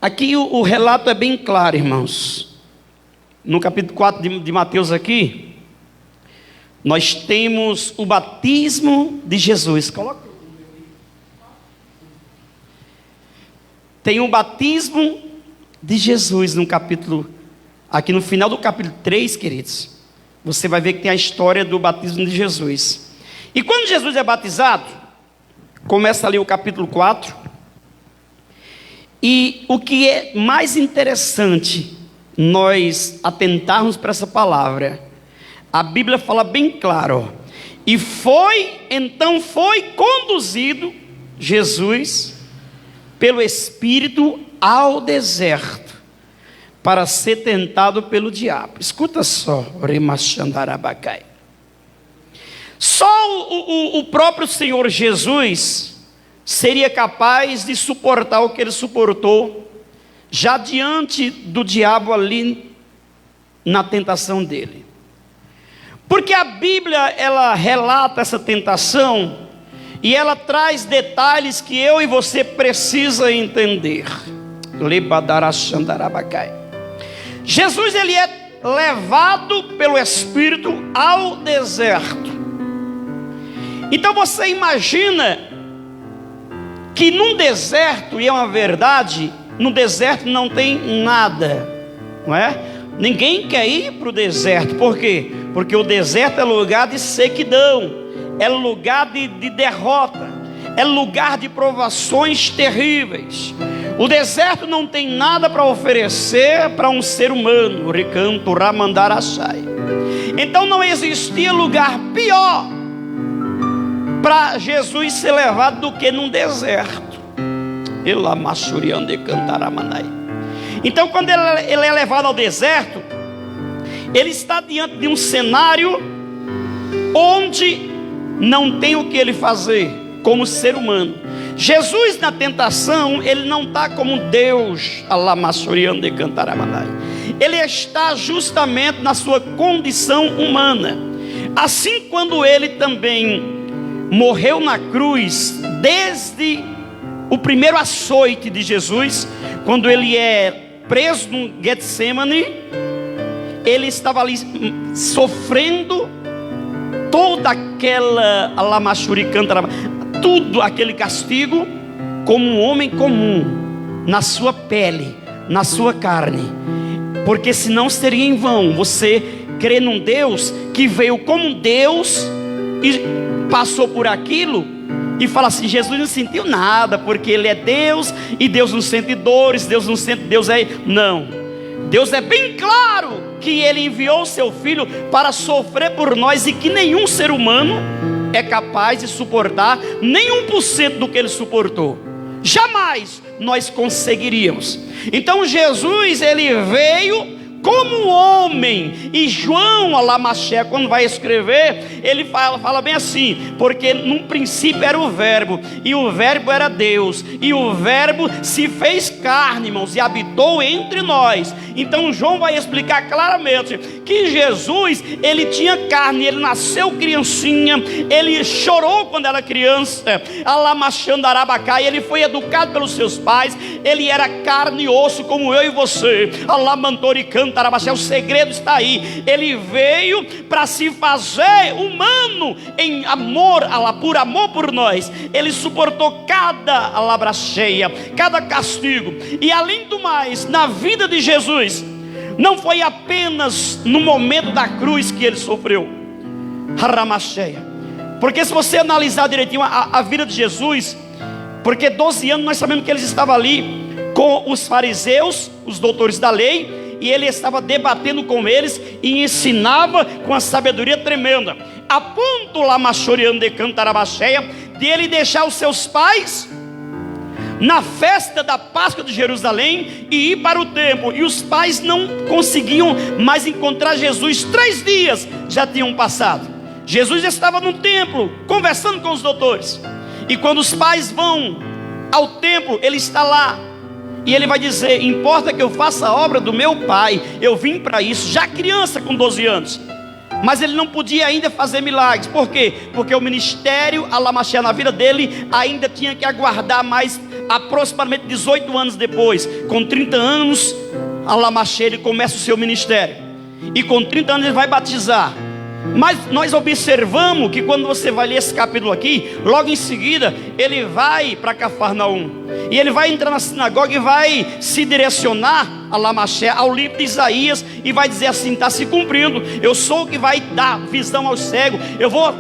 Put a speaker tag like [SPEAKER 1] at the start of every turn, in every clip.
[SPEAKER 1] Aqui o relato é bem claro, irmãos. No capítulo 4 de Mateus aqui, nós temos o batismo de Jesus. Coloca. Tem o batismo de Jesus no capítulo, aqui no final do capítulo 3, queridos. Você vai ver que tem a história do batismo de Jesus. E quando Jesus é batizado, começa ali o capítulo 4. E o que é mais interessante nós atentarmos para essa palavra, a Bíblia fala bem claro, então foi conduzido Jesus pelo Espírito ao deserto para ser tentado pelo diabo. Escuta só, só o próprio Senhor Jesus seria capaz de suportar o que ele suportou já diante do diabo ali na tentação dele. Porque a Bíblia, ela relata essa tentação e ela traz detalhes que eu e você precisa entender. Jesus, ele é levado pelo Espírito ao deserto. Então você imagina que num deserto, e é uma verdade, no deserto não tem nada, não é? Ninguém quer ir para o deserto. Por quê? Porque o deserto é lugar de sequidão, é lugar de derrota, é lugar de provações terríveis. O deserto não tem nada para oferecer para um ser humano. Recanto Ramandarachai. Então não existia lugar pior para Jesus ser levado do que num deserto. Então quando ele é levado ao deserto, ele está diante de um cenário onde não tem o que ele fazer como ser humano. Jesus na tentação, ele não está como Deus, ele está justamente na sua condição humana. Assim, quando ele também morreu na cruz, desde o primeiro açoite de Jesus, quando ele é preso no Getsemane, ele estava ali sofrendo toda aquela tudo aquele castigo, como um homem comum, na sua pele, na sua carne. Porque senão seria em vão você crer num Deus que veio como Deus e passou por aquilo e fala assim: Jesus não sentiu nada, porque ele é Deus e Deus não sente dores, Deus não sente, Deus é... Não, Deus é bem claro que ele enviou o seu filho para sofrer por nós, e que nenhum ser humano é capaz de suportar nem 1% do que ele suportou. Jamais nós conseguiríamos. Então Jesus, ele veio como homem. E João Alamaché, quando vai escrever, ele fala bem assim: porque num princípio era o verbo, e o verbo era Deus, e o verbo se fez carne, irmãos, e habitou entre nós. Então João vai explicar claramente que Jesus, ele tinha carne, ele nasceu criancinha, ele chorou quando era criança, Alamachandarabacai, ele foi educado pelos seus pais, ele era carne e osso como eu e você, Alamantoricanta. O segredo está aí. Ele veio para se fazer humano em amor, por amor por nós. Ele suportou cada alabra cheia, cada castigo. E além do mais, na vida de Jesus, não foi apenas no momento da cruz que ele sofreu, porque se você analisar direitinho a vida de Jesus, porque 12 anos nós sabemos que ele estava ali com os fariseus, os doutores da lei, e ele estava debatendo com eles e ensinava com a sabedoria tremenda, a ponto lá de ele deixar os seus pais na festa da Páscoa de Jerusalém e ir para o templo. E os pais não conseguiam mais encontrar Jesus. 3 dias já tinham passado. Jesus estava no templo conversando com os doutores, e quando os pais vão ao templo, ele está lá. E ele vai dizer: importa que eu faça a obra do meu pai. Eu vim para isso, já criança com 12 anos. Mas ele não podia ainda fazer milagres. Por quê? Porque o ministério Alamaché na vida dele ainda tinha que aguardar mais Aproximadamente 18 anos depois, com 30 anos, Alamaché, ele começa o seu ministério. E com 30 anos ele vai batizar. Mas nós observamos que quando você vai ler esse capítulo aqui, logo em seguida, ele vai para Cafarnaum. E ele vai entrar na sinagoga e vai se direcionar a Alamaché, ao livro de Isaías, e vai dizer assim: está se cumprindo. Eu sou o que vai dar visão aos cegos.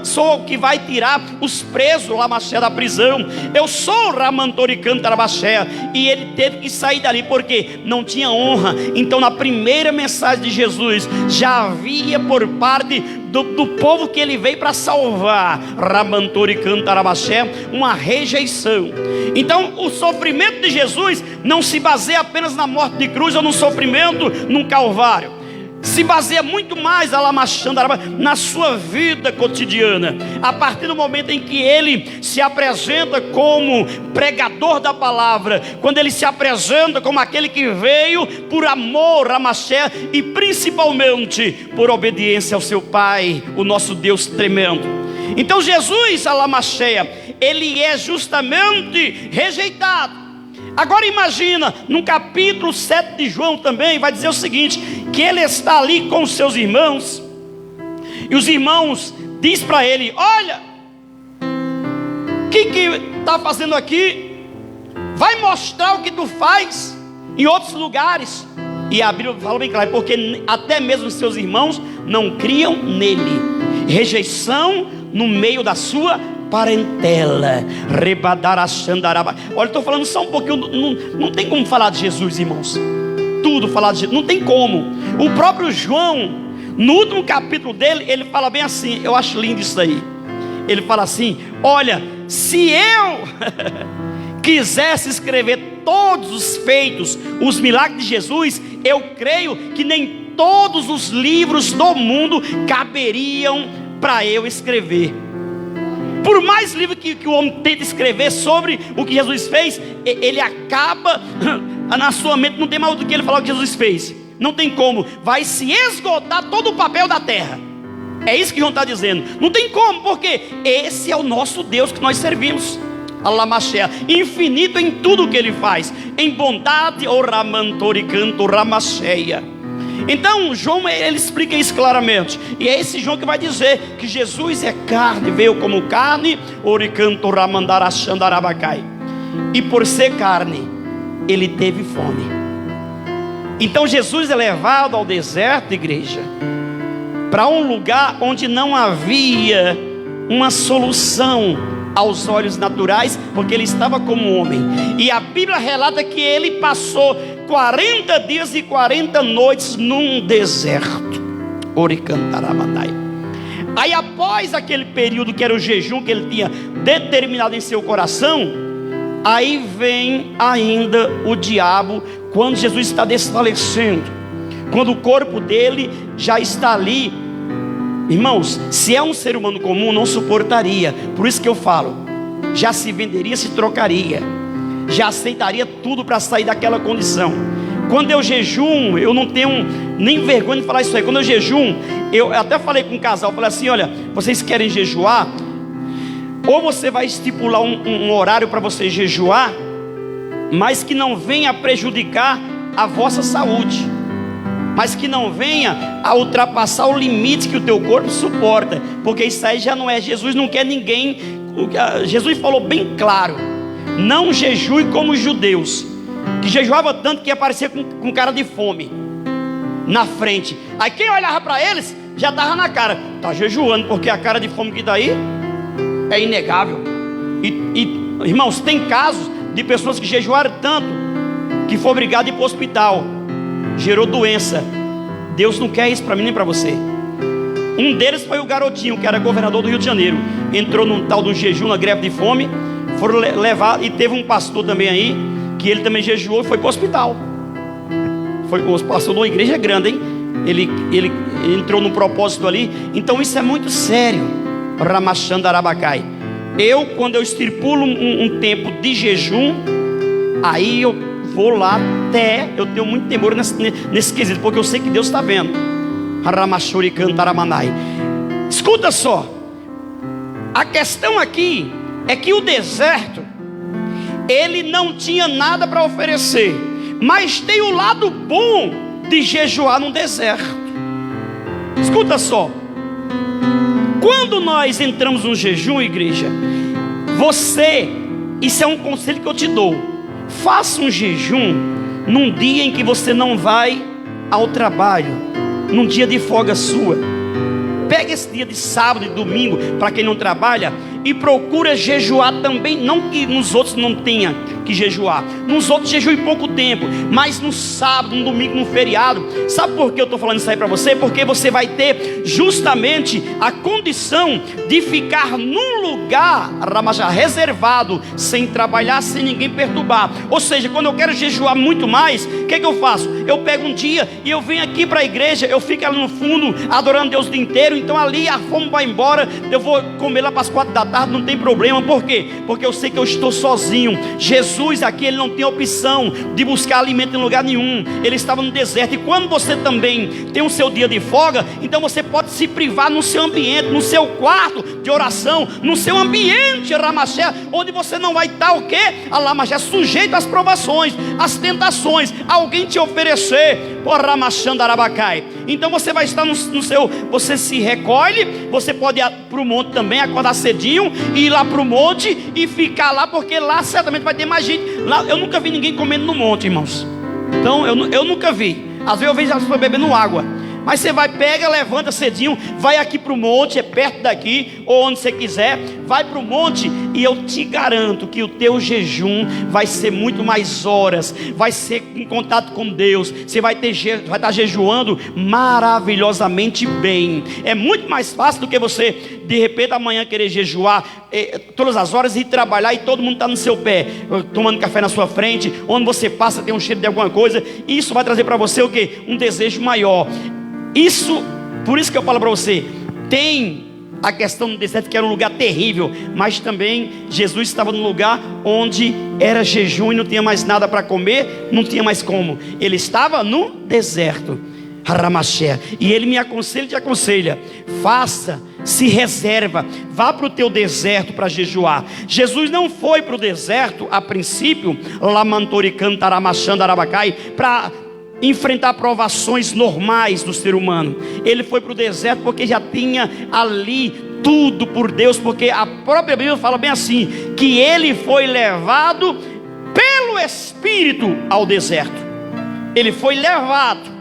[SPEAKER 1] Sou o que vai tirar os presos, Alamaché, da prisão. Eu sou o Ramantoricanta Alamaché. E ele teve que sair dali porque não tinha honra. Então, na primeira mensagem de Jesus, já havia por parte do povo que ele veio para salvar, Ramantoricanta Alamaché, uma rejeição. Então, o sofrimento de Jesus não se baseia apenas na morte de cruz ou no sofrimento num calvário. Se baseia muito mais na sua vida cotidiana. A partir do momento em que ele se apresenta como pregador da palavra, quando ele se apresenta como aquele que veio por amor a Alamaché e principalmente por obediência ao seu Pai, o nosso Deus tremendo. Então Jesus, Alamaché, ele é justamente rejeitado. Agora imagina, no capítulo 7 de João também, vai dizer o seguinte: que ele está ali com os seus irmãos, e os irmãos diz para ele: olha, o que está fazendo aqui? Vai mostrar o que tu faz em outros lugares. E a Bíblia fala bem claro, porque até mesmo os seus irmãos não criam nele. Rejeição no meio da sua parentela. Olha, estou falando só um pouquinho. Não tem como falar de Jesus, irmãos. Tudo falar de Jesus, não tem como. O próprio João, no último capítulo dele, ele fala bem assim. Eu acho lindo isso aí. Ele fala assim: olha, se eu quisesse escrever todos os feitos, os milagres de Jesus, eu creio que nem todos os livros do mundo caberiam para eu escrever. Por mais livro que o homem tenta escrever sobre o que Jesus fez, ele acaba, na sua mente não tem mais do que ele falar o que Jesus fez. Não tem como, vai se esgotar todo o papel da terra. É isso que João está dizendo. Não tem como, porque esse é o nosso Deus que nós servimos, Alamaché, infinito em tudo que ele faz, em bondade, o Ramantoricanto Ramacheia. Então João, ele explica isso claramente. E é esse João que vai dizer que Jesus é carne, veio como carne, Oricanto Ramandarachandarabacai. E por ser carne, ele teve fome. Então Jesus é levado ao deserto, igreja, para um lugar onde não havia uma solução aos olhos naturais, porque ele estava como homem. E a Bíblia relata que ele passou 40 dias e 40 noites num deserto. Oricantarabandai. Aí após aquele período que era o jejum que ele tinha determinado em seu coração, aí vem ainda o diabo, quando Jesus está desfalecendo, quando o corpo dele já está ali. Irmãos, se é um ser humano comum, não suportaria. Por isso que eu falo, já se venderia, se trocaria, já aceitaria tudo para sair daquela condição. Quando eu jejum, eu não tenho nem vergonha de falar isso aí. Quando eu jejum, eu até falei com um casal, falei assim: olha, vocês querem jejuar? Ou você vai estipular um horário para você jejuar, mas que não venha prejudicar a vossa saúde, mas que não venha a ultrapassar o limite que o teu corpo suporta, porque isso aí já não é. Jesus não quer ninguém. Jesus falou bem claro: não jejue como os judeus, que jejuava tanto que aparecia com cara de fome na frente. Aí quem olhava para eles já estava na cara: está jejuando, porque a cara de fome que daí é inegável. E irmãos, tem casos de pessoas que jejuaram tanto que foi obrigado a ir para o hospital, gerou doença. Deus não quer isso para mim nem para você. Um deles foi o garotinho que era governador do Rio de Janeiro, entrou num tal do jejum, na greve de fome, foram levar, e teve um pastor também aí, que ele também jejuou e foi para o hospital. Foi o pastor de uma igreja grande, hein? Ele entrou num propósito ali. Então isso é muito sério. Ramachandarabacai. Quando eu estipulo um tempo de jejum, aí eu vou lá até, eu tenho muito temor nesse quesito, porque eu sei que Deus está vendo. Escuta só, a questão aqui é que o deserto, ele não tinha nada para oferecer. Mas tem o lado bom de jejuar no deserto. Escuta só, quando nós entramos no jejum, igreja, isso é um conselho que eu te dou: faça um jejum num dia em que você não vai ao trabalho, num dia de folga sua. Pega esse dia de sábado e domingo, para quem não trabalha, e procura jejuar também. Não que nos outros não tenha que jejuar, nos outros jejue pouco tempo, mas no sábado, no domingo, no feriado. Sabe por que eu estou falando isso aí para você? Porque você vai ter justamente a condição de ficar num lugar reservado, sem trabalhar, sem ninguém perturbar. Ou seja, quando eu quero jejuar muito mais, o que eu faço? Eu pego um dia e eu venho aqui para a igreja, eu fico ali no fundo adorando Deus o dia inteiro. Então ali a fome vai embora, eu vou comer lá para as 4 da tarde, não tem problema. Por quê? Porque eu sei que eu estou sozinho. Jesus aqui, ele não tem opção de buscar alimento em lugar nenhum. Ele estava no deserto. E quando você também tem o seu dia de folga, então você pode se privar no seu ambiente, no seu quarto de oração, no seu ambiente, Ramaxé, onde você não vai estar o quê? Ramaxé, sujeito às provações, às tentações, alguém te oferecer, por Ramachandarabacai. Então você vai estar no seu, você se recolhe, você pode ir para o monte também, acordar cedinho, e ir lá para o monte e ficar lá, porque lá certamente vai ter mais gente. Lá, eu nunca vi ninguém comendo no monte, irmãos. Então eu nunca vi. Às vezes eu vejo as pessoas bebendo água. Mas você vai, pega, levanta cedinho, vai aqui para o monte, é perto daqui, ou onde você quiser, vai para o monte, e eu te garanto que o teu jejum vai ser muito mais horas, vai ser em contato com Deus, você vai estar jejuando maravilhosamente bem. É muito mais fácil do que você, de repente, amanhã querer jejuar todas as horas e trabalhar, e todo mundo está no seu pé, tomando café na sua frente, onde você passa tem um cheiro de alguma coisa. Isso vai trazer para você o quê? Um desejo maior. Por isso que eu falo para você, tem a questão do deserto, que era um lugar terrível, mas também Jesus estava num lugar onde era jejum e não tinha mais nada para comer, não tinha mais como. Ele estava no deserto, Ramaxé, e ele me aconselha e te aconselha: faça, se reserva, vá para o teu deserto para jejuar. Jesus não foi para o deserto a princípio, para enfrentar provações normais do ser humano. Ele foi para o deserto porque já tinha ali tudo por Deus, porque a própria Bíblia fala bem assim, que ele foi levado pelo Espírito ao deserto. Ele foi levado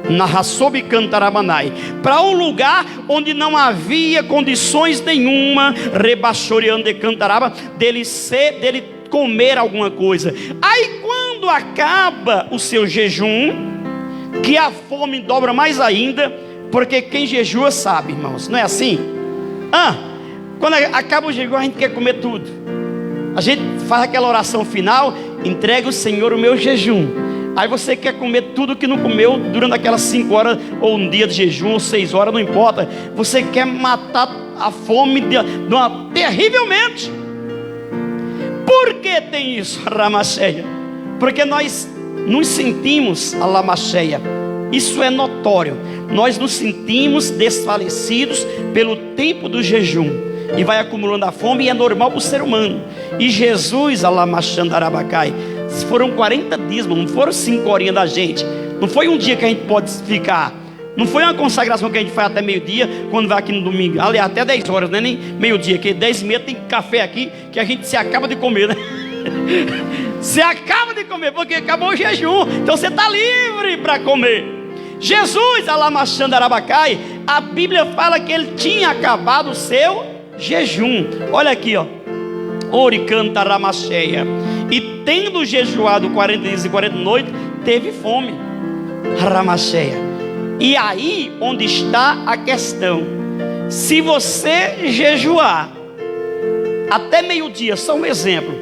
[SPEAKER 1] na Rassob Cantarabanai para um lugar onde não havia condições nenhuma, rebaixoreando de Cantaraba, dele comer alguma coisa. Aí quando acaba o seu jejum, que a fome dobra mais ainda, porque quem jejua sabe, irmãos, não é assim? Quando acaba o jejum, a gente quer comer tudo. A gente faz aquela oração final: entrega ao Senhor o meu jejum. Aí você quer comer tudo que não comeu durante aquelas 5 horas, ou um dia de jejum, ou 6 horas, não importa. Você quer matar a fome terrivelmente. Por que tem isso, Ramacheia? Porque nós nos sentimos, a Lamacheia, isso é notório, nós nos sentimos desfalecidos pelo tempo do jejum, e vai acumulando a fome, e é normal para o ser humano. E Jesus, a Lamachandarabacai, foram 40 dias, não foram 5 horinhas da gente, não foi um dia que a gente pode ficar, não foi uma consagração que a gente faz até meio-dia, quando vai aqui no domingo, aliás, até 10 horas, não é nem meio-dia, que 10h30 tem café aqui, que a gente se acaba de comer, né? Você acaba de comer, porque acabou o jejum, então você está livre para comer. Jesus, Alamachandarabacai, a Bíblia fala que ele tinha acabado o seu jejum. Olha aqui, ó, Oricantaramasheia, e tendo jejuado 40 dias e 40 noites, teve fome, Ramacheia. E aí onde está a questão: se você jejuar até meio-dia, só um exemplo,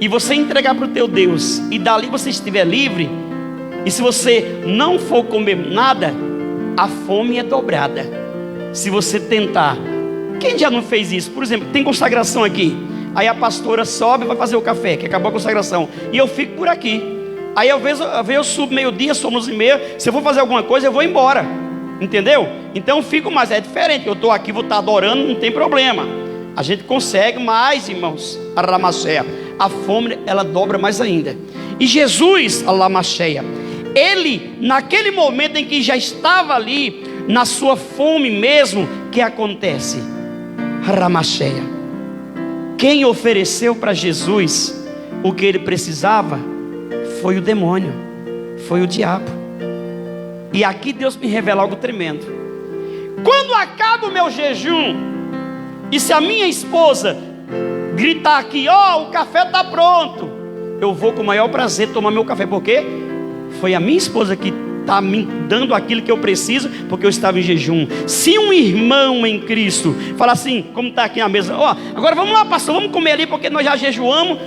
[SPEAKER 1] e você entregar para o teu Deus, e dali você estiver livre, e se você não for comer nada, a fome é dobrada. Se você tentar, quem já não fez isso? Por exemplo, tem consagração aqui, aí a pastora sobe e vai fazer o café, que acabou a consagração, e eu fico por aqui. Aí às vezes eu subo meio-dia, somos 11h30. Se eu for fazer alguma coisa, eu vou embora. Entendeu? Então eu fico mais, é diferente. Eu estou aqui, vou estar adorando, não tem problema. A gente consegue mais, irmãos, a Ramachéia. a fome ela dobra mais ainda. E Jesus, Alamacheia, ele naquele momento em que já estava ali, na sua fome mesmo, que acontece? Ramacheia, quem ofereceu para Jesus o que ele precisava foi o demônio, foi o diabo. E aqui Deus me revela algo tremendo. Quando acaba o meu jejum, e se a minha esposa gritar aqui, ó, o café está pronto, eu vou com o maior prazer tomar meu café, porque foi a minha esposa que está me dando aquilo que eu preciso, porque eu estava em jejum. Se um irmão em Cristo fala assim, como está aqui na mesa, ó, agora vamos lá, pastor, vamos comer ali, porque nós já jejuamos,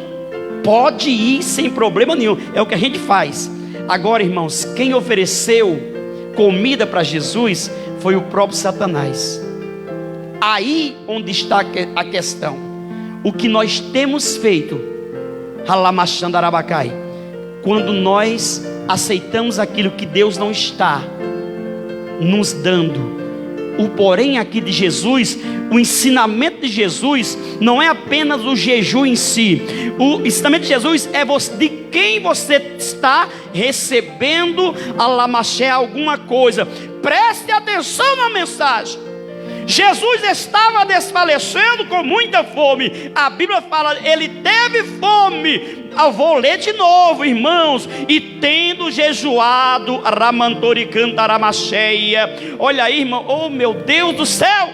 [SPEAKER 1] pode ir sem problema nenhum, é o que a gente faz. Agora, irmãos, quem ofereceu comida para Jesus foi o próprio Satanás. Aí onde está a questão. O que nós temos feito, Halamachandarabacai, quando nós aceitamos aquilo que Deus não está nos dando. O porém aqui de Jesus, o ensinamento de Jesus não é apenas o jejum em si. O ensinamento de Jesus é de quem você está recebendo alguma coisa. Preste atenção na mensagem. Jesus estava desfalecendo com muita fome. A Bíblia fala, ele teve fome. Eu vou ler de novo, irmãos. E tendo jejuado, Ramantoricantaramasheia. Olha aí, irmão, oh meu Deus do céu,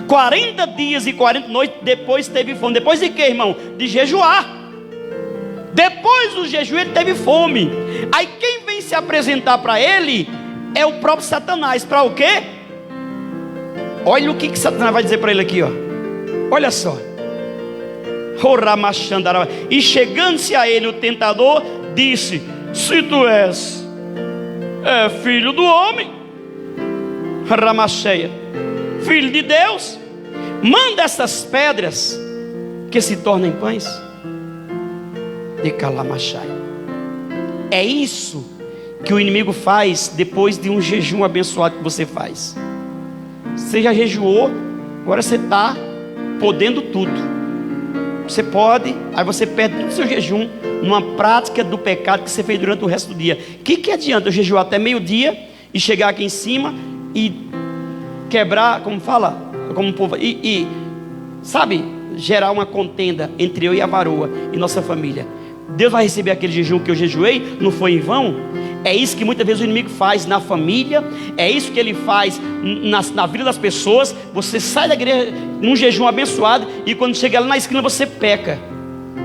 [SPEAKER 1] 40 dias e 40 noites depois teve fome. Depois de quê, irmão? De jejuar. Depois do jejum ele teve fome. Aí quem vem se apresentar para ele é o próprio Satanás. Para o quê? Olha o que Satanás vai dizer para ele aqui, ó. Olha só. E chegando-se a ele o tentador, disse: se tu és filho do homem, Ramacheia, filho de Deus, manda essas pedras que se tornem pães. De Calamachai. É isso que o inimigo faz depois de um jejum abençoado que você faz. Você já jejuou, agora você está podendo tudo. Você pode, aí você perde todo o seu jejum numa prática do pecado que você fez durante o resto do dia. O que adianta eu jejuar até meio-dia e chegar aqui em cima e quebrar, como fala, como o povo, sabe, gerar uma contenda entre eu e a varoa e nossa família? Deus vai receber aquele jejum que eu jejuei, não foi em vão? É isso que muitas vezes o inimigo faz na família, é isso que ele faz na vida das pessoas. Você sai da igreja num jejum abençoado e quando chega lá na esquina você peca,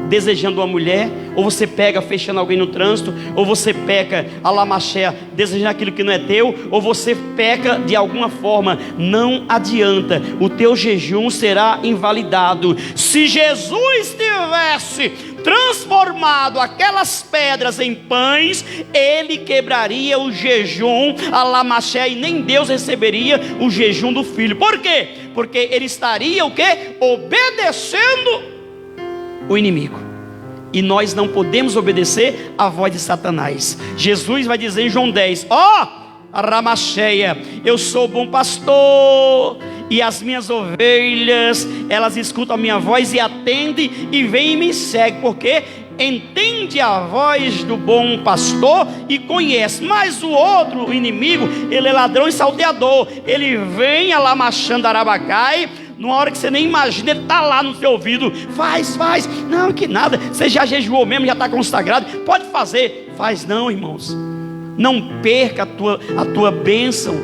[SPEAKER 1] desejando uma mulher, ou você pega fechando alguém no trânsito, ou você peca alamaché, desejando aquilo que não é teu, ou você peca de alguma forma. Não adianta, o teu jejum será invalidado. Se Jesus tivesse transformado aquelas pedras em pães, ele quebraria o jejum alamaché, e nem Deus receberia o jejum do filho. Por quê? Porque ele estaria o quê? Obedecendo o inimigo. E nós não podemos obedecer à voz de Satanás. Jesus vai dizer em João 10: ó, Ramacheia, eu sou o bom pastor, e as minhas ovelhas, elas escutam a minha voz e atendem e vêm e me seguem, porque entende a voz do bom pastor e conhece. Mas o outro, o inimigo, ele é ladrão e salteador. Ele vem alamachando arabacai, numa hora que você nem imagina, ele está lá no seu ouvido: faz, não, que nada, você já jejuou mesmo, já está consagrado, pode fazer. Faz não, irmãos. Não perca a tua bênção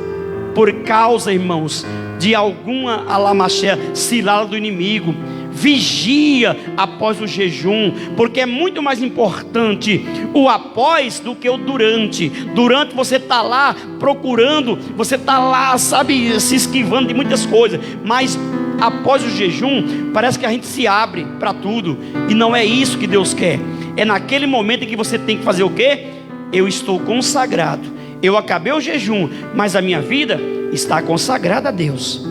[SPEAKER 1] por causa, irmãos, de alguma alamaché, cilada do inimigo. Vigia após o jejum, porque é muito mais importante o após do que o durante. Durante você está lá procurando, você está lá, sabe, se esquivando de muitas coisas, mas após o jejum, parece que a gente se abre para tudo, e não é isso que Deus quer. É naquele momento em que você tem que fazer o quê? Eu estou consagrado, eu acabei o jejum, mas a minha vida está consagrada a Deus.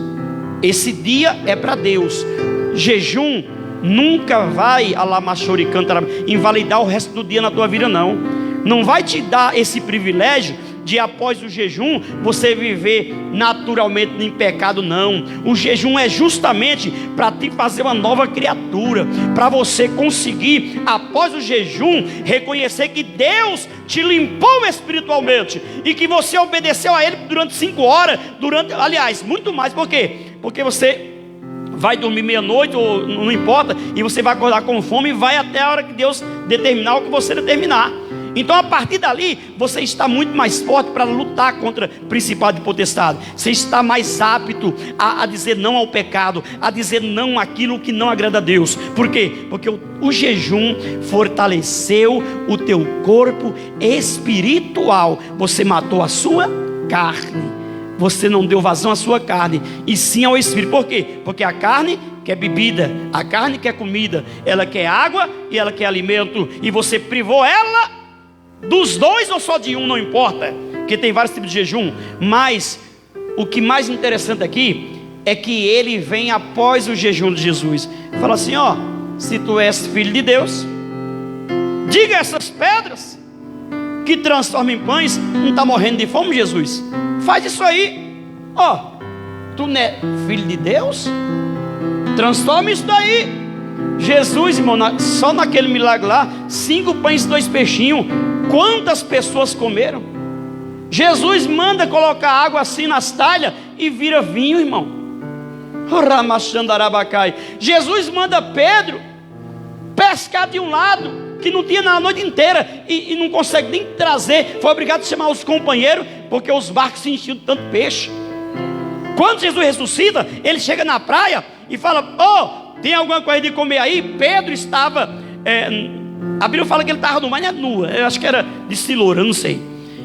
[SPEAKER 1] Esse dia é para Deus. Jejum nunca vai invalidar o resto do dia na tua vida, não. Não vai te dar esse privilégio de após o jejum você viver naturalmente em pecado, não. O jejum é justamente para te fazer uma nova criatura, para você conseguir, após o jejum, reconhecer que Deus te limpou espiritualmente e que você obedeceu a Ele durante 5 horas, aliás, muito mais. Por quê? Porque você vai dormir meia-noite, ou não importa, e você vai acordar com fome e vai até a hora que Deus determinar o que você determinar. Então a partir dali você está muito mais forte para lutar contra principado e potestade. Você está mais apto a dizer não ao pecado, a dizer não àquilo que não agrada a Deus. Por quê? Porque o jejum fortaleceu o teu corpo espiritual. Você matou a sua carne. Você não deu vazão à sua carne, e sim ao Espírito. Por quê? Porque a carne quer bebida, a carne quer comida, ela quer água e ela quer alimento. E você privou ela dos dois ou só de um, não importa, porque tem vários tipos de jejum. Mas o que mais interessante aqui é que ele vem após o jejum de Jesus. Fala assim, ó, se tu és filho de Deus, diga a essas pedras que transformam em pães. Não está morrendo de fome, Jesus? Faz isso aí, ó. Tu não é filho de Deus? Transforma isso daí. Jesus, irmão, só naquele milagre lá, 5 pães e 2 peixinhos, quantas pessoas comeram? Jesus manda colocar água assim nas talhas e vira vinho, irmão. Jesus manda Pedro pescar de um lado que não tinha na noite inteira e não consegue nem trazer. Foi obrigado a chamar os companheiros, porque os barcos se enchiam de tanto peixe. Quando Jesus ressuscita, ele chega na praia e fala, oh, tem alguma coisa de comer aí? Pedro estava, a Bíblia fala que ele estava no mar nua, eu acho que era de Siloura, eu não sei.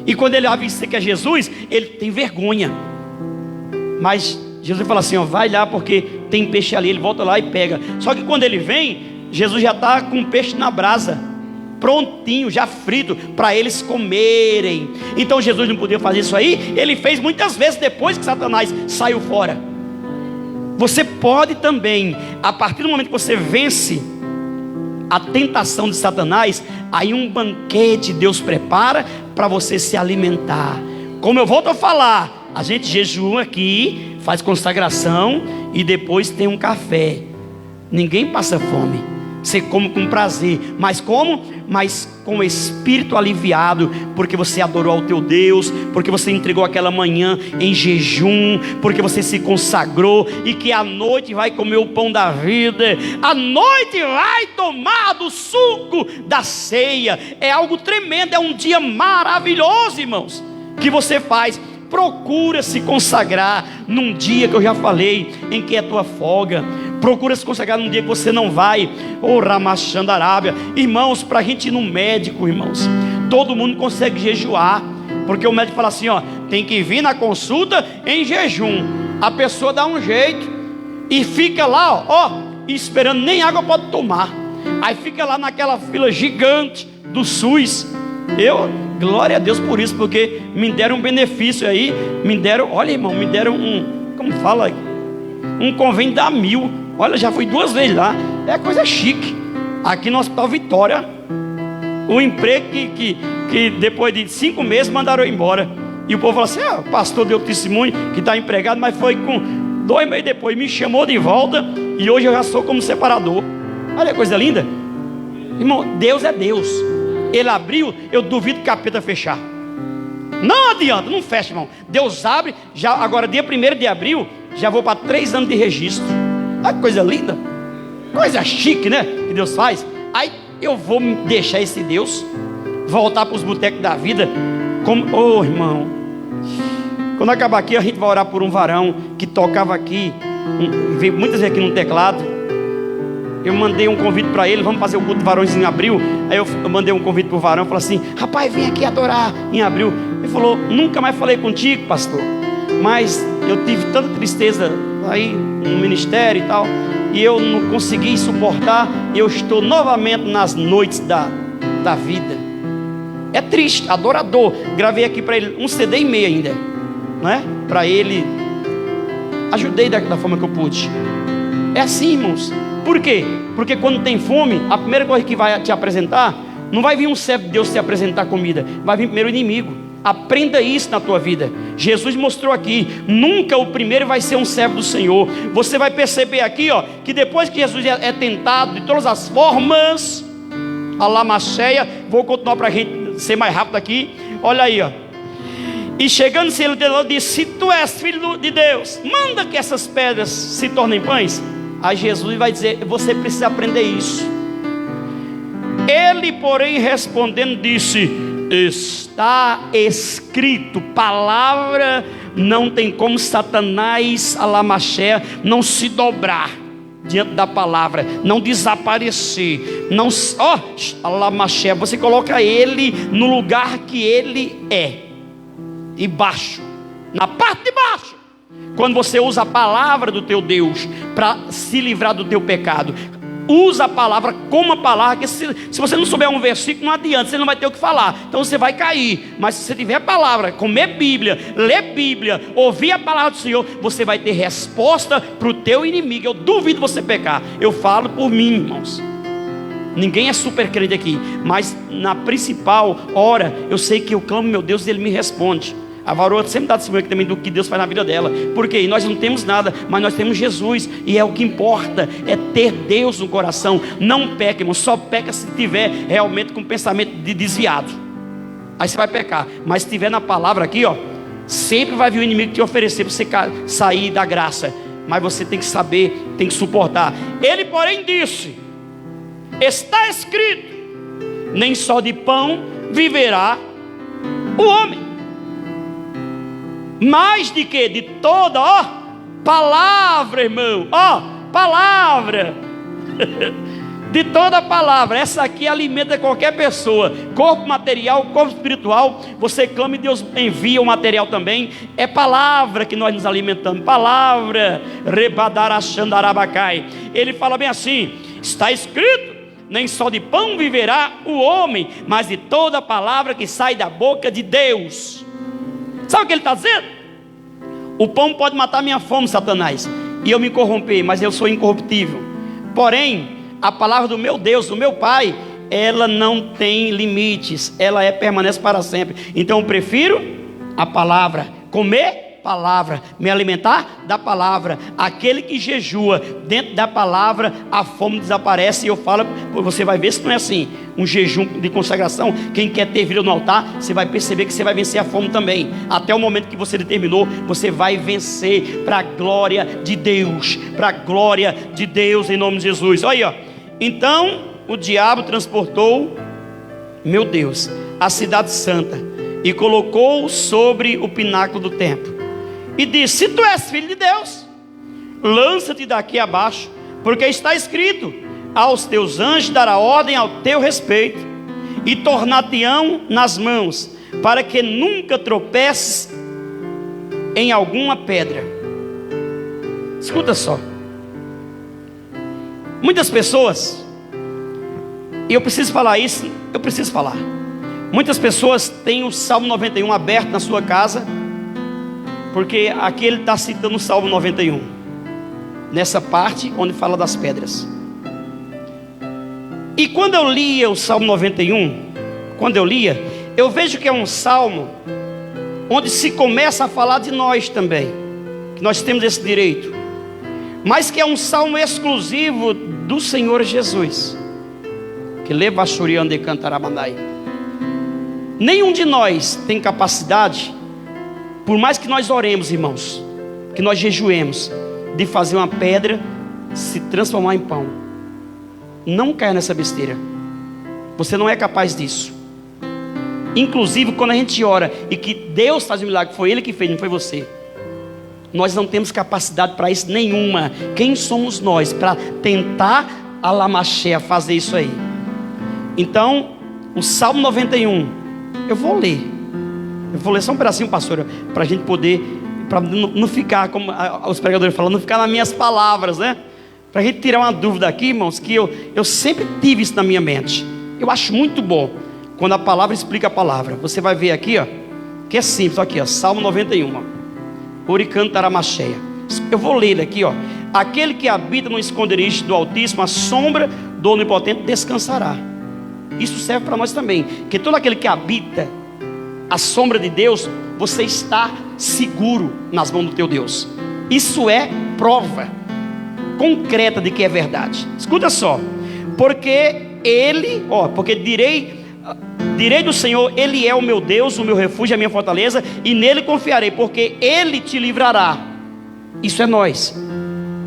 [SPEAKER 1] E quando ele avista que é Jesus, ele tem vergonha. Mas Jesus fala assim, ó, vai lá porque tem peixe ali. Ele volta lá e pega. Só que quando ele vem, Jesus já está com peixe na brasa, prontinho, já frito, para eles comerem. Então Jesus não podia fazer isso aí. Ele fez muitas vezes depois que Satanás saiu fora. Você pode também, a partir do momento que você vence a tentação de Satanás, aí um banquete Deus prepara para você se alimentar. Como eu volto a falar, a gente jejua aqui, faz consagração e depois tem um café. Ninguém passa fome. Você come com prazer. Mas como? Mas com o espírito aliviado, porque você adorou ao teu Deus, porque você entregou aquela manhã em jejum, porque você se consagrou, e que à noite vai comer o pão da vida, à noite vai tomar do suco da ceia. É algo tremendo, é um dia maravilhoso, irmãos, que você faz. Procura se consagrar num dia que eu já falei, em que é tua folga. Procura se consagrar num dia que você não vai. Oh, Ramachandarábia. Irmãos, para a gente ir no médico, irmãos, todo mundo consegue jejuar, porque o médico fala assim, ó, tem que vir na consulta em jejum. A pessoa dá um jeito e fica lá, ó, esperando, nem água pode tomar. Aí fica lá naquela fila gigante do SUS. Glória a Deus por isso, porque me deram um benefício aí, olha, irmão, me deram como fala, um convênio da 1000. Olha, já fui 2 vezes lá, é coisa chique. Aqui no Hospital Vitória, o emprego que depois de 5 meses mandaram eu embora. E o povo falou assim, o pastor deu testemunho que está empregado, mas foi com 2 meses depois, me chamou de volta, e hoje eu já sou como separador. Olha que coisa linda. Irmão, Deus é Deus. Ele abriu, eu duvido que o capeta fechar. Não adianta, não fecha, irmão. Deus abre, já agora dia 1º de abril, já vou para 3 anos de registro. Olha que coisa linda, coisa chique, né, que Deus faz. Aí eu vou deixar esse Deus voltar para os botecos da vida, como, irmão, quando acabar aqui a gente vai orar por um varão que tocava aqui, veio muitas vezes aqui no teclado. Eu mandei um convite para ele, vamos fazer o culto de varões em abril. Aí eu mandei um convite para o varão, falei assim, rapaz, vem aqui adorar em abril. Ele falou, nunca mais falei contigo, pastor, mas eu tive tanta tristeza aí no ministério e tal, e eu não consegui suportar. Eu estou novamente nas noites da vida. É triste, adorador. Gravei aqui para ele um CD e meio ainda, não é? Para ele, ajudei da forma que eu pude. É assim, irmãos. Por quê? Porque quando tem fome, a primeira coisa que vai te apresentar, não vai vir um servo de Deus te apresentar comida, vai vir primeiro o inimigo. Aprenda isso na tua vida. Jesus mostrou aqui, nunca o primeiro vai ser um servo do Senhor. Você vai perceber aqui, ó, que depois que Jesus é tentado de todas as formas, a lamacheia, vou continuar para a gente ser mais rápido aqui. Olha aí, ó. E chegando-se ele disse: se tu és filho de Deus, manda que essas pedras se tornem pães. Aí Jesus vai dizer: você precisa aprender isso. Ele, porém, respondendo, disse: está escrito. Palavra, não tem como Satanás, a lamacheia, não se dobrar diante da palavra, não desaparecer, não, a lamacheia, você coloca ele no lugar que ele é, e baixo, na parte de baixo. Quando você usa a palavra do teu Deus para se livrar do teu pecado, usa a palavra como a palavra, que se você não souber um versículo, não adianta, você não vai ter o que falar, então você vai cair. Mas se você tiver a palavra, comer Bíblia, ler Bíblia, ouvir a palavra do Senhor, você vai ter resposta para o teu inimigo. Eu duvido você pecar. Eu falo por mim, irmãos. Ninguém é super crente aqui, mas na principal hora, eu sei que eu clamo meu Deus e Ele me responde. A varoa sempre dá testemunho também do que Deus faz na vida dela. Porque nós não temos nada, mas nós temos Jesus. E é o que importa, é ter Deus no coração. Não peca, irmão, só peca se tiver realmente com pensamento desviado. Aí você vai pecar. Mas se tiver na palavra aqui, ó, sempre vai vir o inimigo te oferecer para você sair da graça. Mas você tem que saber, tem que suportar. Ele, porém, disse: está escrito, nem só de pão viverá o homem, mais de que? De toda, palavra, irmão, palavra, de toda palavra. Essa aqui alimenta qualquer pessoa, corpo material, corpo espiritual. Você clama e Deus envia o material também. É palavra que nós nos alimentamos, palavra, rebadarachandarabacai. Ele fala bem assim: está escrito, nem só de pão viverá o homem, mas de toda palavra que sai da boca de Deus. Sabe o que ele está dizendo? O pão pode matar minha fome, Satanás, e eu me corromper, mas eu sou incorruptível. Porém, a palavra do meu Deus, do meu Pai, ela não tem limites, ela permanece para sempre. Então eu prefiro a palavra, comer palavra, me alimentar da palavra. Aquele que jejua dentro da palavra, a fome desaparece. E eu falo, você vai ver se não é assim, um jejum de consagração. Quem quer ter vida no altar, você vai perceber que você vai vencer a fome também. Até o momento que você determinou, você vai vencer para a glória de Deus, para a glória de Deus, em nome de Jesus. Olha aí, ó. Então o diabo transportou, meu Deus, a cidade santa e colocou sobre o pináculo do templo e disse: se tu és filho de Deus, lança-te daqui abaixo, porque está escrito: aos teus anjos dará ordem ao teu respeito, e tornar-te-ão nas mãos, para que nunca tropeces em alguma pedra. Escuta só. Muitas pessoas, e eu preciso falar isso, muitas pessoas têm o Salmo 91 aberto na sua casa, porque aqui ele está citando o Salmo 91, nessa parte onde fala das pedras. E quando eu lia o Salmo 91, eu vejo que é um salmo onde se começa a falar de nós também, que nós temos esse direito, mas que é um salmo exclusivo do Senhor Jesus, que leva a churianda e cantarabandai. Nenhum de nós tem capacidade, por mais que nós oremos, irmãos, que nós jejuemos, de fazer uma pedra se transformar em pão. Não caia nessa besteira. Você não é capaz disso. Inclusive quando a gente ora e que Deus faz um milagre, foi Ele que fez, não foi você. Nós não temos capacidade para isso nenhuma. Quem somos nós para tentar a lamacheia fazer isso aí? Então, o Salmo 91, eu vou ler só um pedacinho, pastor, para a gente poder, para não ficar, como os pregadores falam, não ficar nas minhas palavras, né? Para a gente tirar uma dúvida aqui, irmãos, que eu sempre tive isso na minha mente. Eu acho muito bom quando a palavra explica a palavra. Você vai ver aqui, ó, que é simples, aqui, ó, Salmo 91, Oricantaramacheia. Eu vou ler aqui, ó: aquele que habita no esconderijo do Altíssimo, a sombra do Onipotente descansará. Isso serve para nós também, que todo aquele que habita a sombra de Deus, você está seguro nas mãos do teu Deus. Isso é prova concreta de que é verdade. Escuta só, porque direi do Senhor, Ele é o meu Deus, o meu refúgio, a minha fortaleza, e nele confiarei, porque Ele te livrará. Isso é nós,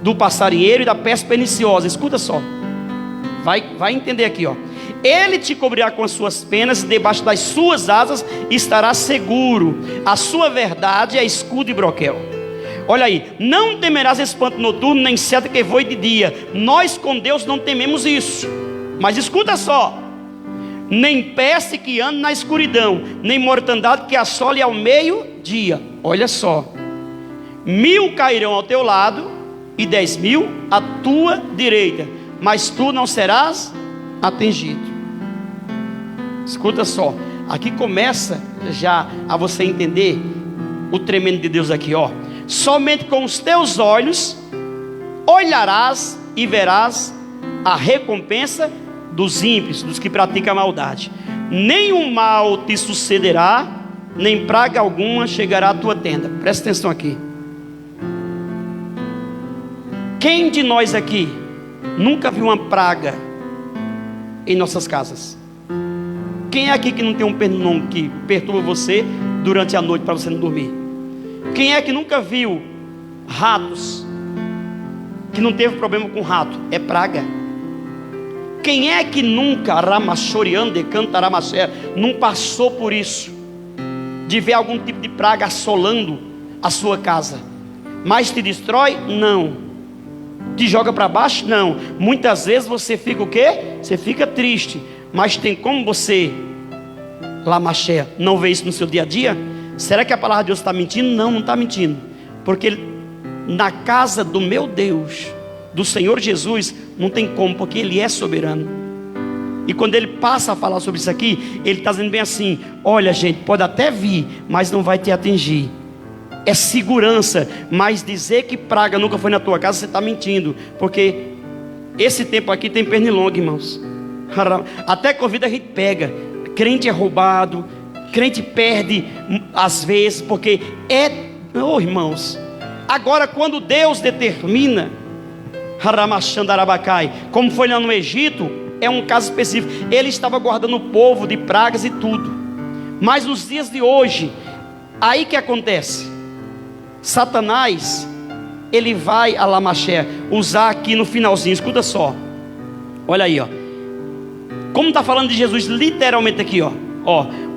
[SPEAKER 1] do passarinheiro e da peste perniciosa. Escuta só, vai entender aqui, Ele te cobrirá com as suas penas, e debaixo das suas asas estará seguro. A sua verdade é escudo e broquel. Olha aí, não temerás espanto noturno, nem seta que voe de dia. Nós com Deus não tememos isso. Mas escuta só, nem peste que ande na escuridão, nem mortandade que assole ao meio-dia. Olha só, 1000 cairão ao teu lado e 10.000 à tua direita, mas tu não serás atingido. Escuta só, aqui começa já a você entender o tremendo de Deus aqui, somente com os teus olhos olharás e verás a recompensa dos ímpios, dos que praticam a maldade. Nenhum mal te sucederá, nem praga alguma chegará à tua tenda. Presta atenção aqui. Quem de nós aqui nunca viu uma praga em nossas casas? Quem é aqui que não tem um pernilongo que perturba você durante a noite para você não dormir? Quem é que nunca viu ratos, que não teve problema com rato? É praga. Quem é que nunca, não passou por isso, de ver algum tipo de praga assolando a sua casa? Mas te destrói? Não. Te joga para baixo? Não. Muitas vezes você fica o quê? Você fica triste. Mas tem como você, não ver isso no seu dia a dia? Será que a palavra de Deus está mentindo? Não, não está mentindo. Porque na casa do meu Deus, do Senhor Jesus, não tem como, porque Ele é soberano. E quando Ele passa a falar sobre isso aqui, Ele está dizendo bem assim: olha gente, pode até vir, mas não vai te atingir. É segurança. Mas dizer que praga nunca foi na tua casa, você está mentindo. Porque esse tempo aqui tem pernilongo, irmãos. Até Covid a gente pega. Crente é roubado, crente perde às vezes, porque irmãos. Agora quando Deus determina, como foi lá no Egito, é um caso específico. Ele estava guardando o povo de pragas e tudo. Mas nos dias de hoje, aí que acontece? Satanás, ele vai a Lamaché usar aqui no finalzinho. Escuta só, olha aí, como está falando de Jesus literalmente aqui,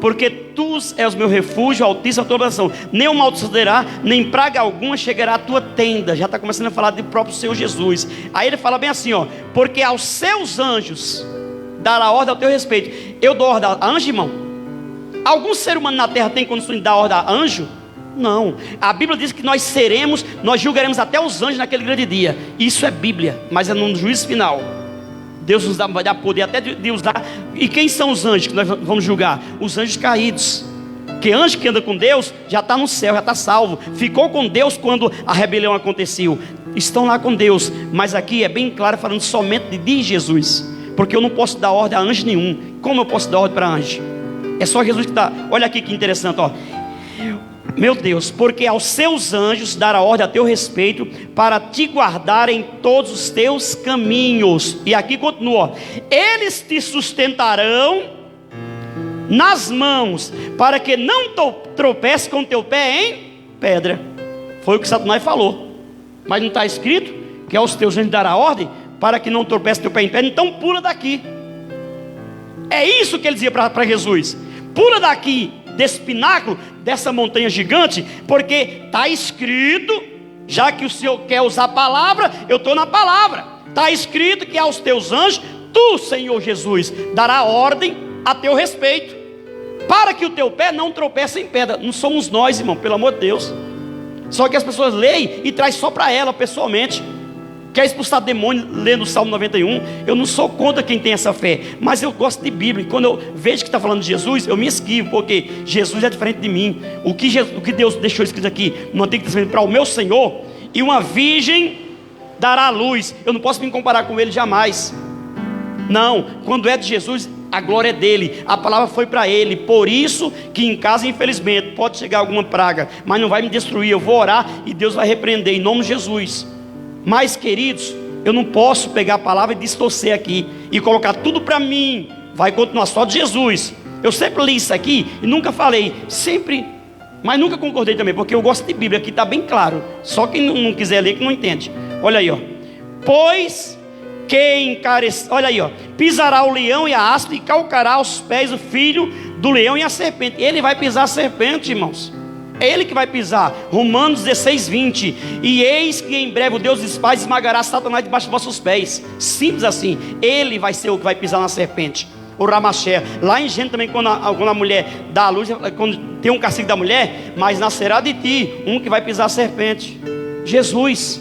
[SPEAKER 1] porque tu és o meu refúgio, altíssima tua oração, nem mal te sucederá, nem praga alguma chegará à tua tenda. Já está começando a falar do próprio Senhor Jesus. Aí ele fala bem assim, porque aos seus anjos dará ordem ao teu respeito. Eu dou ordem a anjo, irmão? Algum ser humano na terra tem condições de dar ordem a anjo? Não. A Bíblia diz que nós julgaremos até os anjos naquele grande dia. Isso é Bíblia, mas é no juízo final. Deus nos vai dar poder até de usar. E quem são os anjos que nós vamos julgar? Os anjos caídos. Que anjo que anda com Deus já está no céu, já está salvo. Ficou com Deus quando a rebelião aconteceu. Estão lá com Deus. Mas aqui é bem claro, falando somente de Jesus. Porque eu não posso dar ordem a anjo nenhum. Como eu posso dar ordem para anjo? É só Jesus que está. Olha aqui que interessante, Meu Deus, porque aos seus anjos dará ordem a teu respeito, para te guardar em todos os teus caminhos. E aqui continua: eles te sustentarão nas mãos, para que não tropece com teu pé em pedra. Foi o que Satanás falou. Mas não está escrito que aos teus anjos dará ordem para que não tropece teu pé em pedra? Então pula daqui. É isso que ele dizia para Jesus: pula daqui, desse pináculo, dessa montanha gigante, porque está escrito, já que o Senhor quer usar a palavra, eu estou na palavra. Está escrito que aos teus anjos, tu, Senhor Jesus, dará ordem a teu respeito, para que o teu pé não tropece em pedra. Não somos nós, irmão, pelo amor de Deus. Só que as pessoas leem e traz só para ela pessoalmente. Quer expulsar demônio lendo o Salmo 91? Eu não sou contra quem tem essa fé, mas eu gosto de Bíblia. E quando eu vejo que está falando de Jesus, eu me esquivo, porque Jesus é diferente de mim. O que Deus deixou escrito aqui no Antigo Testamento para o meu Senhor: e uma virgem dará luz. Eu não posso me comparar com ele jamais. Não, quando é de Jesus, a glória é dele, a palavra foi para ele. Por isso que em casa, infelizmente, pode chegar alguma praga, mas não vai me destruir. Eu vou orar e Deus vai repreender em nome de Jesus. Mas, queridos, eu não posso pegar a palavra e distorcer aqui e colocar tudo para mim. Vai continuar só de Jesus. Eu sempre li isso aqui e nunca falei, sempre, mas nunca concordei também, porque eu gosto de Bíblia, aqui está bem claro. Só quem não quiser ler que não entende. Olha aí, ó. Pois quem encarecer, olha aí, ó, pisará o leão e a aspa e calcará aos pés o filho do leão e a serpente. Ele vai pisar a serpente, irmãos. É ele que vai pisar. Romanos 16, 20. E eis que em breve o Deus dos pais esmagará Satanás debaixo dos vossos pés. Simples assim. Ele vai ser o que vai pisar na serpente. O Ramaché. Lá em Gênesis também, quando a mulher dá a luz, quando tem um castigo da mulher, mas nascerá de ti um que vai pisar a serpente. Jesus.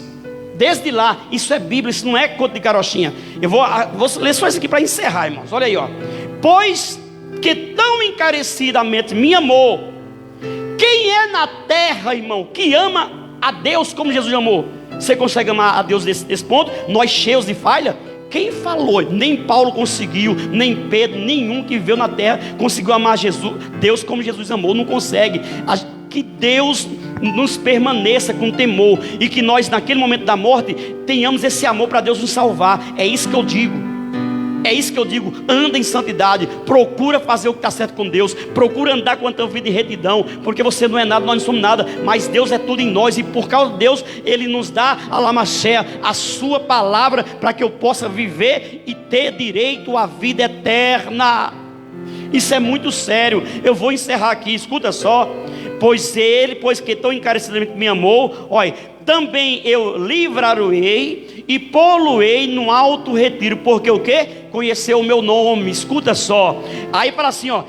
[SPEAKER 1] Desde lá, isso é Bíblia, isso não é conto de carochinha. Eu vou ler só isso aqui para encerrar, irmãos. Olha aí, ó. Pois que tão encarecidamente me amou. Quem é na terra, irmão, que ama a Deus como Jesus amou? Você consegue amar a Deus desse ponto? Nós cheios de falha? Quem falou? Nem Paulo conseguiu, nem Pedro, nenhum que viveu na terra conseguiu amar Jesus, Deus como Jesus amou. Não consegue. Que Deus nos permaneça com temor e que nós naquele momento da morte tenhamos esse amor para Deus nos salvar. É isso que eu digo. É isso que eu digo. Anda em santidade, procura fazer o que está certo com Deus, procura andar com a tua vida em retidão, porque você não é nada, nós não somos nada, mas Deus é tudo em nós, e por causa de Deus Ele nos dá a Lamaché, a sua palavra, para que eu possa viver e ter direito à vida eterna. Isso é muito sério. Eu vou encerrar aqui, escuta só. Pois que tão encarecidamente me amou, olha, também eu livrar-o-ei e pô-lo-ei no alto retiro, porque o quê? Conheceu o meu nome. Escuta só. Aí fala assim, ó,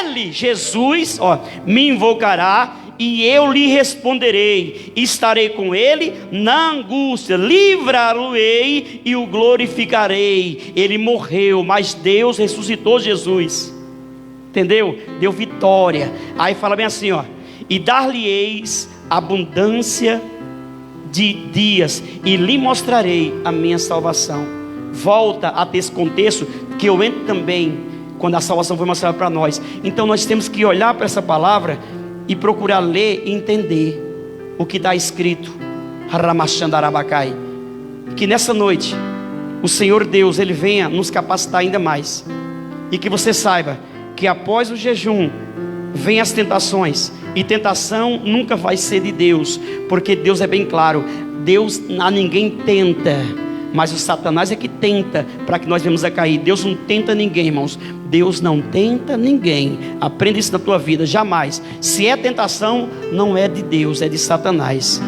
[SPEAKER 1] ele, Jesus, ó, me invocará e eu lhe responderei, estarei com ele na angústia, livrar-o-ei e o glorificarei. Ele morreu, mas Deus ressuscitou Jesus. Entendeu? Deu vitória. Aí fala bem assim, ó, e dar-lhe-eis abundância de dias e lhe mostrarei a minha salvação. Volta a ter esse contexto que eu entro também quando a salvação foi mostrada para nós. Então nós temos que olhar para essa palavra e procurar ler e entender o que está escrito. Ramachandarabacai. Que nessa noite o Senhor Deus, Ele venha nos capacitar ainda mais, e que você saiba que após o jejum vem as tentações, e tentação nunca vai ser de Deus, porque Deus é bem claro, Deus a ninguém tenta, mas o Satanás é que tenta para que nós venhamos a cair. Deus não tenta ninguém, irmãos. Deus não tenta ninguém. Aprenda isso na tua vida, jamais. Se é tentação, não é de Deus, é de Satanás.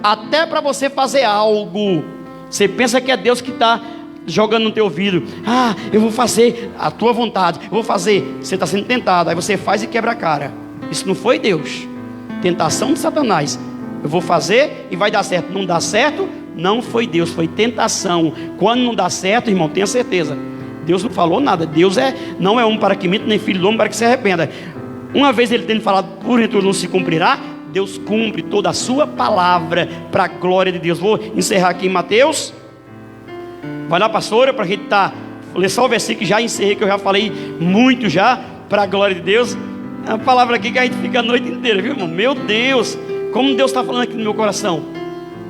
[SPEAKER 1] Até para você fazer algo, você pensa que é Deus que está jogando no teu ouvido. Ah, eu vou fazer a tua vontade, eu vou fazer. Você está sendo tentado, aí você faz e quebra a cara. Isso não foi Deus. Tentação de Satanás. Eu vou fazer e vai dar certo. Não dá certo, não foi Deus, foi tentação. Quando não dá certo, irmão, tenha certeza, Deus não falou nada. Deus não é homem para que minta, nem filho do homem para que se arrependa. Uma vez Ele tendo falado, porventura não se cumprirá, Deus cumpre toda a sua palavra para a glória de Deus. Vou encerrar aqui em Mateus. Vai lá, pastora, para a gente ler só o versículo que já encerrei, que eu já falei muito já, para a glória de Deus. É uma palavra aqui que a gente fica a noite inteira, viu, irmão? Meu Deus, como Deus está falando aqui no meu coração.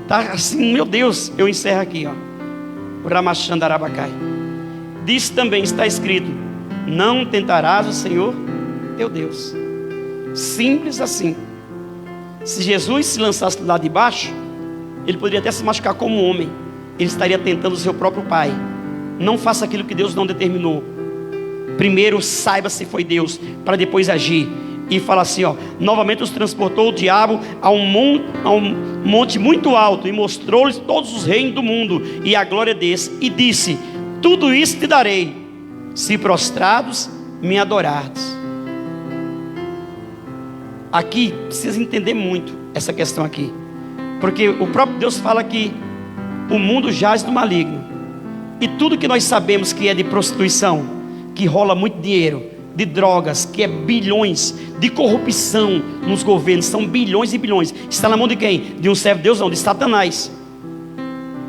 [SPEAKER 1] Está assim, meu Deus. Eu encerro aqui, ó. O Ramachandarabacai. Diz também, está escrito: não tentarás o Senhor teu Deus. Simples assim. Se Jesus se lançasse lá de baixo, Ele poderia até se machucar como homem. Ele estaria tentando o seu próprio Pai. Não faça aquilo que Deus não determinou. Primeiro saiba se foi Deus, para depois agir. E fala assim, ó, novamente os transportou o diabo a um monte muito alto, e mostrou-lhes todos os reinos do mundo e a glória desse, e disse: tudo isso te darei, se prostrados me adorardes. Aqui precisa entender muito essa questão aqui, porque o próprio Deus fala que o mundo jaz do maligno, e tudo que nós sabemos que é de prostituição, que rola muito dinheiro, de drogas, que é bilhões, de corrupção nos governos, são bilhões e bilhões, está na mão de quem? De um servo de Deus? Não, de Satanás.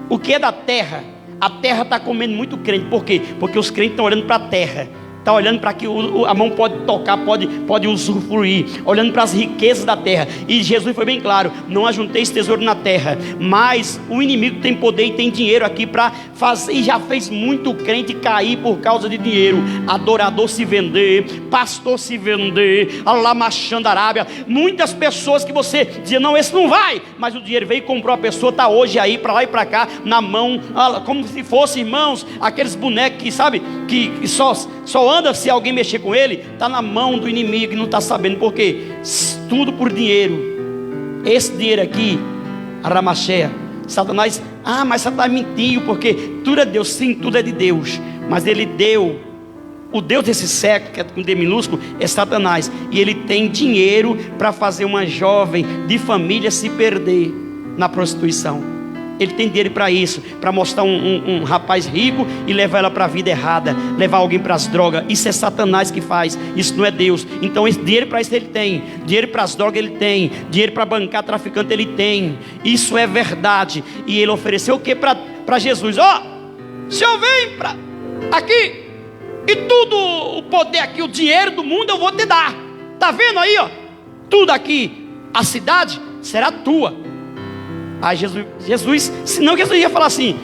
[SPEAKER 1] O que é da terra, A terra está comendo muito crente. Por quê? Porque os crentes estão olhando para a terra, está olhando para que a mão pode tocar, pode usufruir, olhando para as riquezas da terra. E Jesus foi bem claro: não ajunteis tesouro na terra. Mas o inimigo tem poder e tem dinheiro aqui para fazer, e já fez muito crente cair por causa de dinheiro. Adorador se vender, pastor se vender, alamachando a Arábia. Muitas pessoas que você dizia: não, esse não vai, mas o dinheiro veio e comprou a pessoa, está hoje aí, para lá e para cá, na mão, como se fosse, irmãos, aqueles bonecos que sabe, que só anda se alguém mexer com ele. Está na mão do inimigo e não está sabendo. Por quê? Tudo por dinheiro. Esse dinheiro aqui, a Ramacheia, Satanás, mas Satanás mentiu, porque tudo é Deus. Sim, tudo é de Deus, mas ele deu, o Deus desse século, que é com D minúsculo, é Satanás. E ele tem dinheiro para fazer uma jovem de família se perder na prostituição. Ele tem dinheiro para isso, para mostrar um rapaz rico e levar ela para a vida errada, levar alguém para as drogas. Isso é Satanás que faz, isso não é Deus. Então esse dinheiro para isso ele tem, dinheiro para as drogas ele tem, dinheiro para bancar traficante ele tem. Isso é verdade. E ele ofereceu o que para Jesus? O Senhor vem para aqui, e tudo o poder aqui, o dinheiro do mundo eu vou te dar. Está vendo aí, tudo aqui, a cidade será tua. Aí Jesus, senão Jesus ia falar assim: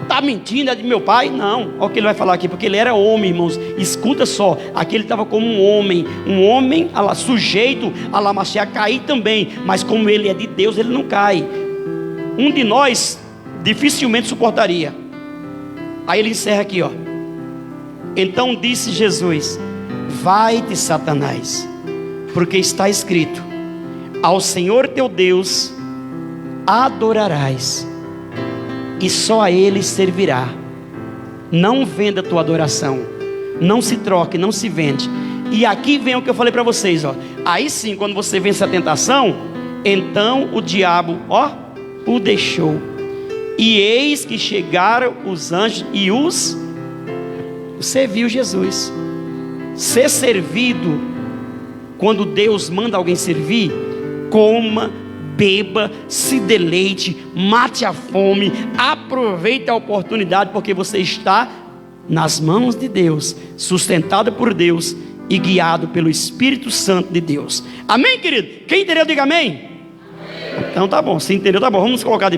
[SPEAKER 1] está mentindo, é de meu pai? Não, olha o que ele vai falar aqui, porque ele era homem, irmãos. Escuta só, aqui ele estava como um homem sujeito a Lamachia, a cair também, mas como ele é de Deus, ele não cai. Um de nós dificilmente suportaria. Aí ele encerra aqui, então disse Jesus: vai-te, Satanás, porque está escrito: ao Senhor teu Deus adorarás, e só a Ele servirá. Não venda a tua adoração, não se troque, não se vende. E aqui vem o que eu falei para vocês, aí sim, quando você vence a tentação, então o diabo, o deixou. E eis que chegaram os anjos e você viu Jesus ser servido. Quando Deus manda alguém servir, coma, beba, se deleite, mate a fome, aproveite a oportunidade, porque você está nas mãos de Deus, sustentado por Deus e guiado pelo Espírito Santo de Deus. Amém, querido? Quem entendeu, diga amém. Então tá bom, se entendeu, tá bom, vamos nos colocar de pé.